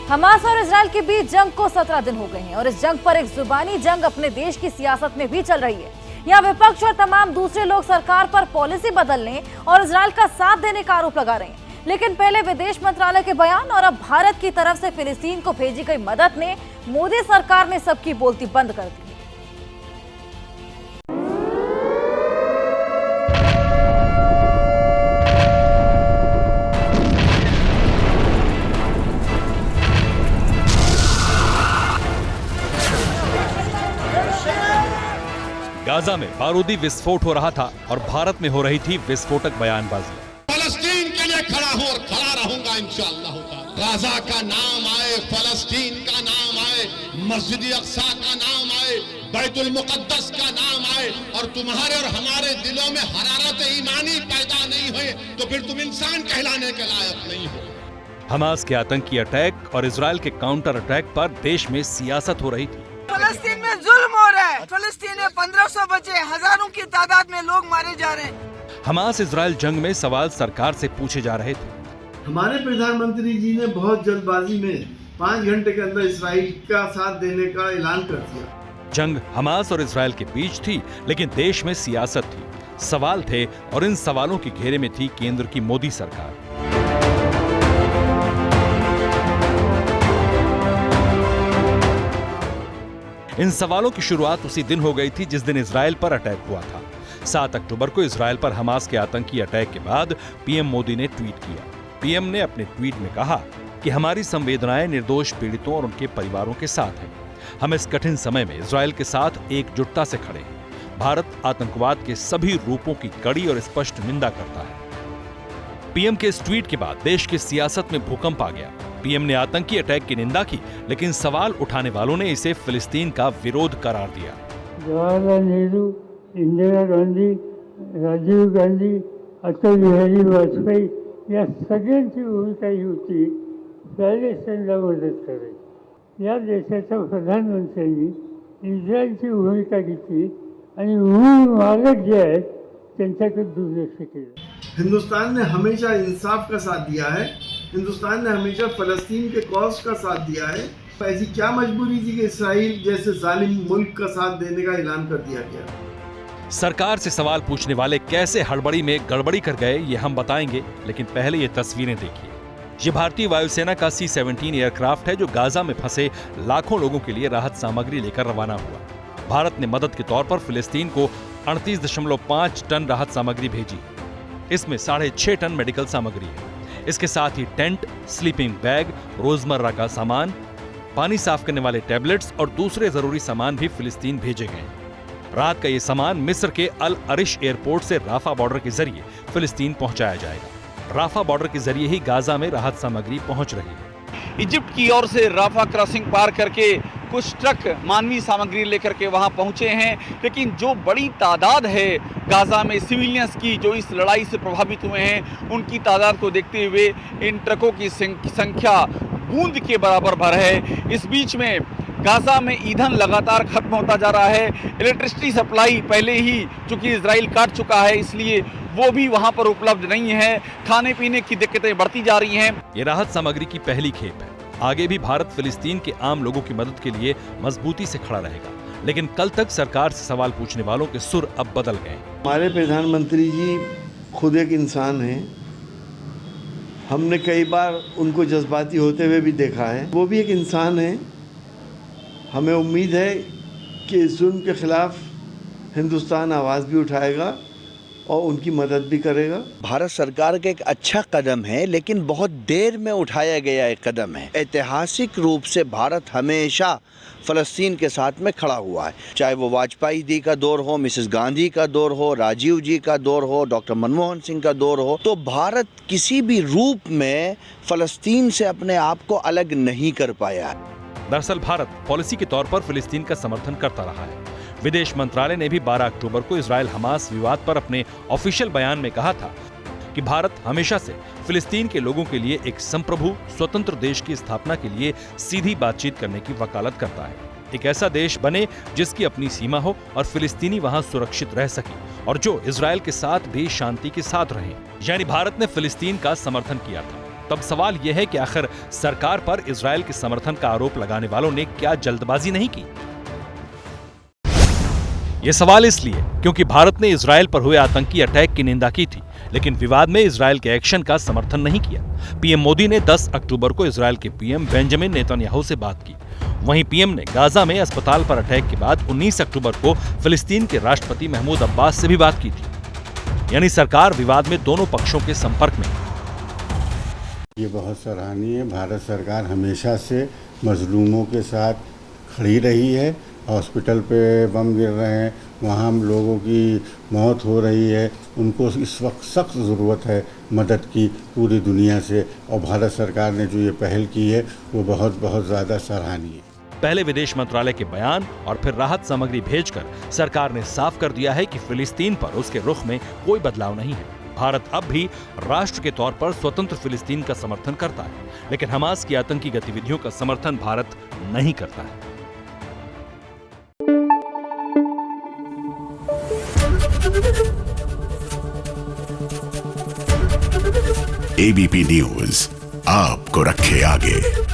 Hamas और Israel के बीच जंग को 17 दिन हो गए हैं और इस जंग पर एक जुबानी जंग अपने देश की सियासत में भी चल रही है। यहाँ विपक्ष और तमाम दूसरे लोग सरकार पर पॉलिसी बदलने और इजराइल का साथ देने का आरोप लगा रहे हैं। लेकिन पहले विदेश मंत्रालय के बयान और अब भारत की तरफ से फिलिस्तीन को भेजी गई मदद ने मोदी सरकार में सबकी बोलती बंद कर दी। गाजा में बारूदी विस्फोट हो रहा था और भारत में हो रही थी विस्फोटक बयानबाजी। फलस्तीन के लिए खड़ा हूं और खड़ा रहूंगा इंशाअल्लाह। गाजा का नाम आए, फलस्तीन का नाम आए, मस्जिद अक्सा का नाम आए, बैतुल मुकद्दस का नाम आए और तुम्हारे और हमारे दिलों में हरारत ईमानी पैदा नहीं हुई तो फिर तुम इंसान कहलाने के लायक नहीं हो। हमास के आतंकी अटैक और इजराइल के काउंटर अटैक पर देश में सियासत हो रही थी। फलस्तीन में जुल्म हो रहा है। फलस्तीन में 1500 बच्चे, हजारों की तादाद में लोग मारे जा रहे हैं। हमास इजराइल जंग में सवाल सरकार से पूछे जा रहे थे। हमारे प्रधानमंत्री जी ने बहुत जल्दबाजी में 5 घंटे के अंदर इजराइल का साथ देने का ऐलान कर दिया। जंग हमास और इजराइल के बीच थी, लेकिन देश में सियासत थी, सवाल थे और इन सवालों के घेरे में थी केंद्र की मोदी सरकार। इन सवालों की शुरुआत उसी दिन हो गई थी जिस दिन इजराइल पर अटैक हुआ था। 7 अक्टूबर को इजराइल पर हमास के आतंकी अटैक के बाद पीएम मोदी ने ट्वीट किया। पीएम ने अपने ट्वीट में कहा कि हमारी संवेदनाएं निर्दोष पीड़ितों और उनके परिवारों के साथ हैं। हम इस कठिन समय में इजराइल के साथ एकजुटता से खड़े हैं। भारत आतंकवाद के सभी रूपों की कड़ी और स्पष्ट निंदा करता है। पीएम के इस ट्वीट के बाद देश की सियासत में भूकंप आ गया। पीएम ने आतंकी अटैक की निंदा की, लेकिन सवाल उठाने वालों ने इसे फिलिस्तीन का विरोध करार दिया। जवाहरलाल नेहरू, इंदिरा गांधी, राजीव गांधी, अटल बिहारी वाजपेयी या सगळ्यांची भूमिका ही होती त्यावेळेस त्यांना मदत करायची। या देशाच्या प्रधानमंत्र्यांनी इस्रायलची भूमिका घेतली आणि मूळ मालक जे आहेत त्यांच्याकडे दुर्लक्ष केलं। हिंदुस्तान ने हमेशा इंसाफ का साथ दिया है। हिंदुस्तान ने हमेशा फलस्तीन के कॉज का साथ दिया है। ऐसी क्या मजबूरी थी कि इस्राइल जैसे जालिम मुल्क का साथ देने का ऐलान कर दिया गया। सरकार से सवाल पूछने वाले कैसे हड़बड़ी में गड़बड़ी कर गए ये हम बताएंगे, लेकिन पहले ये तस्वीरें देखिए। ये भारतीय वायुसेना का C-17 एयरक्राफ्ट है जो गाजा में फंसे लाखों लोगों के लिए राहत सामग्री लेकर रवाना हुआ। भारत ने मदद के तौर पर फिलिस्तीन को 38.5 टन राहत सामग्री भेजी। इसमें 6.5 टन मेडिकल सामग्री है। इसके साथ ही टेंट, स्लीपिंग बैग, रोजमर्रा का सामान, पानी साफ करने वाले टैबलेट्स और दूसरे जरूरी सामान भी फिलिस्तीन भेजे गए। रात का ये सामान मिस्र के अल अरिश एयरपोर्ट से राफा बॉर्डर के जरिए फिलिस्तीन पहुंचाया जाएगा। राफा बॉर्डर के जरिए ही गाजा में राहत सामग्री पहुंच रही है। इजिप्ट की ओर से राफा क्रॉसिंग पार करके कुछ ट्रक मानवीय सामग्री लेकर के वहां पहुंचे हैं, लेकिन जो बड़ी तादाद है गाजा में सिविलियंस की जो इस लड़ाई से प्रभावित हुए हैं, उनकी तादाद को देखते हुए इन ट्रकों की संख्या बूंद के बराबर भर है। इस बीच में गाजा में ईंधन लगातार खत्म होता जा रहा है। इलेक्ट्रिसिटी सप्लाई पहले ही चूंकि इजराइल काट चुका है, इसलिए वो भी वहां पर उपलब्ध नहीं है। खाने पीने की दिक्कतें बढ़ती जा रही हैं। ये राहत सामग्री की पहली खेप है। आगे भी भारत फिलिस्तीन के आम लोगों की मदद के लिए मजबूती से खड़ा रहेगा, लेकिन कल तक सरकार से सवाल पूछने वालों के सुर अब बदल गए। हमारे प्रधानमंत्री जी खुद एक इंसान हैं। हमने कई बार उनको जज्बाती होते हुए भी देखा है। वो भी एक इंसान है। हमें उम्मीद है कि इस जुल्म के खिलाफ हिंदुस्तान आवाज़ भी उठाएगा और उनकी मदद भी करेगा। भारत सरकार का एक अच्छा कदम है, लेकिन बहुत देर में उठाया गया एक कदम है। ऐतिहासिक रूप से भारत हमेशा फ़लस्तीन के साथ में खड़ा हुआ है, चाहे वो वाजपेयी जी का दौर हो, मिसेस गांधी का दौर हो, राजीव जी का दौर हो, डॉक्टर मनमोहन सिंह का दौर हो। तो भारत किसी भी रूप में फ़लस्तीन से अपने आप को अलग नहीं कर पाया है। दरअसल भारत पॉलिसी के तौर पर फिलिस्तीन का समर्थन करता रहा है। विदेश मंत्रालय ने भी 12 अक्टूबर को इजराइल हमास विवाद पर अपने ऑफिशियल बयान में कहा था कि भारत हमेशा से फिलिस्तीन के लोगों के लिए एक संप्रभु स्वतंत्र देश की स्थापना के लिए सीधी बातचीत करने की वकालत करता है। एक ऐसा देश बने जिसकी अपनी सीमा हो और फिलिस्तीनी वहां सुरक्षित रह सके और जो इजराइल के साथ भी शांति के साथ रहे। यानी भारत ने फिलिस्तीन का समर्थन किया था। तब सवाल यह है कि आखिर सरकार पर इजरायल के समर्थन का आरोप लगाने वालों ने क्या जल्दबाजी नहीं की? यह सवाल इसलिए क्योंकि भारत ने इजरायल पर हुए आतंकी अटैक की निंदा की थी, लेकिन विवाद में इजरायल के एक्शन का समर्थन नहीं किया। पीएम मोदी ने 10 अक्टूबर को इजरायल के पीएम बेंजामिन नेतन्याहू से बात की। वहीं पीएम ने गाजा में अस्पताल पर अटैक के बाद 19 अक्टूबर को फिलिस्तीन के राष्ट्रपति महमूद अब्बास से भी बात की थी। यानी सरकार विवाद में दोनों पक्षों के संपर्क में। ये बहुत सराहनीय है। भारत सरकार हमेशा से मजलूमों के साथ खड़ी रही है। हॉस्पिटल पे बम गिर रहे हैं, वहाँ लोगों की मौत हो रही है, उनको इस वक्त सख्त ज़रूरत है मदद की पूरी दुनिया से, और भारत सरकार ने जो ये पहल की है वो बहुत बहुत ज़्यादा सराहनीय है। पहले विदेश मंत्रालय के बयान और फिर राहत सामग्री भेजकर सरकार ने साफ कर दिया है कि फिलिस्तीन पर उसके रुख में कोई बदलाव नहीं है। भारत अब भी राष्ट्र के तौर पर स्वतंत्र फिलिस्तीन का समर्थन करता है, लेकिन हमास की आतंकी गतिविधियों का समर्थन भारत नहीं करता है। एबीपी न्यूज आपको रखे आगे।